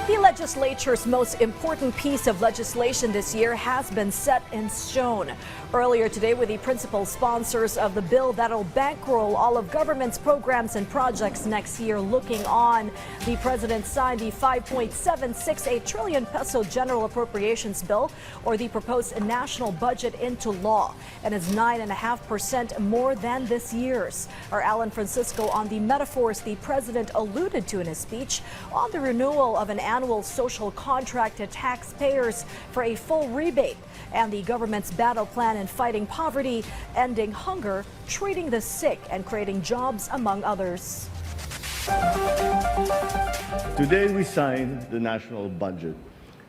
The legislature's most important piece of legislation this year has been set in stone. Earlier today, with the principal sponsors of the bill that'll bankroll all of government's programs and projects next year looking on, the president signed the 5.768 trillion peso general appropriations bill, or the proposed national budget, into law, and is 9.5% more than this year's. Our Alan Francisco on the metaphors the president alluded to in his speech on the renewal of an annual social contract to taxpayers for a full rebate, and the government's battle plan in fighting poverty, ending hunger, treating the sick, and creating jobs, among others. Today we signed the national budget,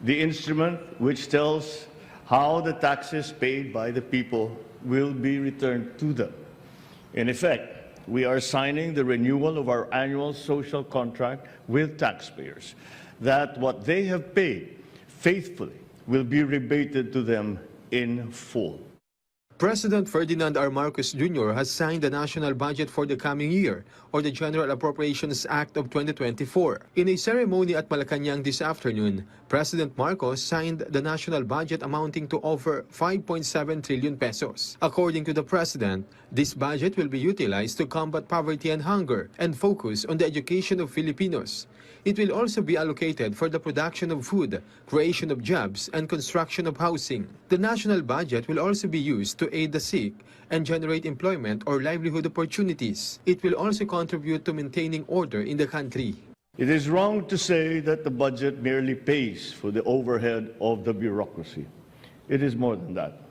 the instrument which tells how the taxes paid by the people will be returned to them. In effect, we are signing the renewal of our annual social contract with taxpayers, that what they have paid faithfully will be rebated to them in full. President Ferdinand R. Marcos Jr. has signed the national budget for the coming year, or the General Appropriations Act of 2024. In a ceremony at Malacanang this afternoon, President Marcos signed the national budget amounting to over 5.7 trillion pesos. According to the president, this budget will be utilized to combat poverty and hunger and focus on the education of Filipinos. It will also be allocated for the production of food, creation of jobs, and construction of housing. The national budget will also be used to aid the sick and generate employment or livelihood opportunities. It will also contribute to maintaining order in the country. It is wrong to say that the budget merely pays for the overhead of the bureaucracy. It is more than that.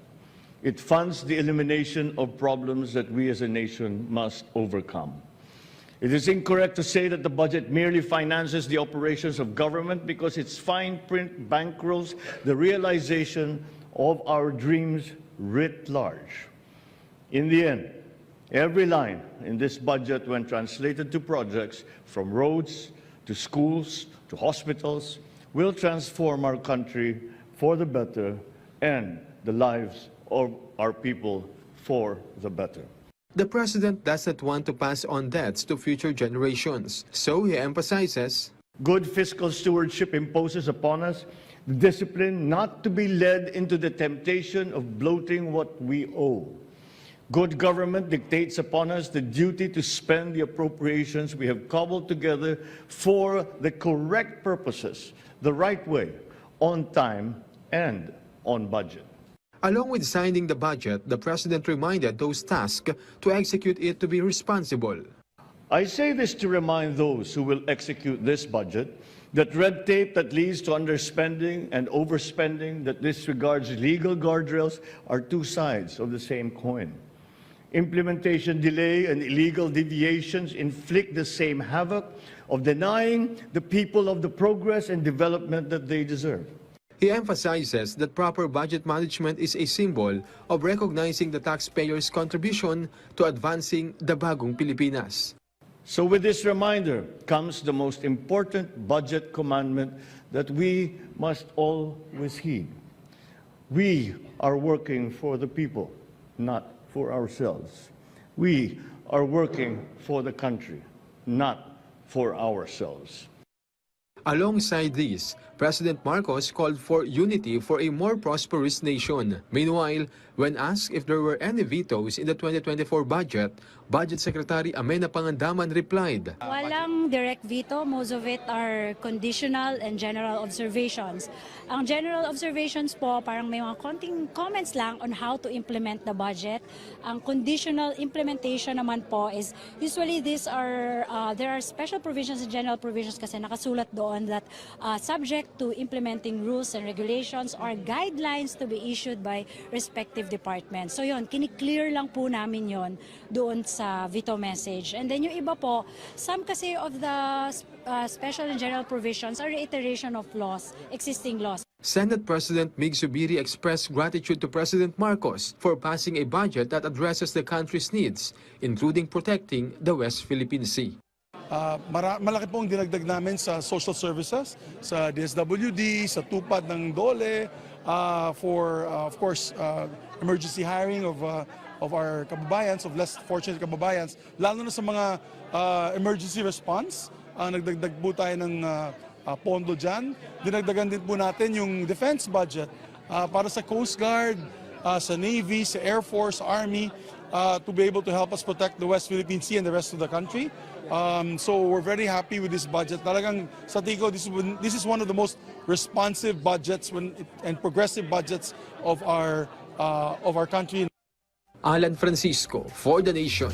It funds the elimination of problems that we as a nation must overcome. It is incorrect to say that the budget merely finances the operations of government, because its fine print bankrolls the realization of our dreams writ large. In the end, every line in this budget, when translated to projects from roads to schools to hospitals, will transform our country for the better and the lives of our people for the better. The president does not want to pass on debts to future generations, so he emphasizes, good fiscal stewardship imposes upon us the discipline not to be led into the temptation of bloating what we owe. Good government dictates upon us the duty to spend the appropriations we have cobbled together for the correct purposes, the right way, on time, and on budget. Along with signing the budget, the president reminded those tasked to execute it to be responsible. I say this to remind those who will execute this budget that red tape that leads to underspending and overspending that disregards legal guardrails are two sides of the same coin. Implementation delay and illegal deviations inflict the same havoc of denying the people of the progress and development that they deserve. He emphasizes that proper budget management is a symbol of recognizing the taxpayers' contribution to advancing the Bagong Pilipinas. So with this reminder comes the most important budget commandment that we must always heed. We are working for the people, not for ourselves. We are working for the country, not for ourselves. Alongside this, President Marcos called for unity for a more prosperous nation. Meanwhile, when asked if there were any vetoes in the 2024 budget, Budget Secretary Amena Pangandaman replied, Walang direct veto. Most of it are conditional and general observations. Ang general observations po, parang may mga konting comments lang on how to implement the budget. Ang conditional implementation naman po is usually these are there are special provisions and general provisions kasi nakasulat doon that subject to implementing rules and regulations or guidelines to be issued by respective departments. So yun, kini-clear lang po namin yon doon sa veto message. And then yung iba po, some kasi of the special and general provisions are reiteration of laws, existing laws. Senate President Mig Zubiri expressed gratitude to President Marcos for passing a budget that addresses the country's needs, including protecting the West Philippine Sea. Malaki pong dinagdag namin sa social services, sa DSWD, sa tupad ng DOLE, for of course emergency hiring of our kababayans, of less fortunate kababayans, lalo na sa mga emergency response. Nagdagdag po tayo ng pondo dyan. Dinagdagan din po natin yung defense budget para sa Coast Guard, sa Navy, sa Air Force, Army, to be able to help us protect the West Philippine Sea and the rest of the country. So we're very happy with this budget. Talagang sa Tico, this is one of the most responsive budgets and progressive budgets of our country. Alan Francisco for The Nation.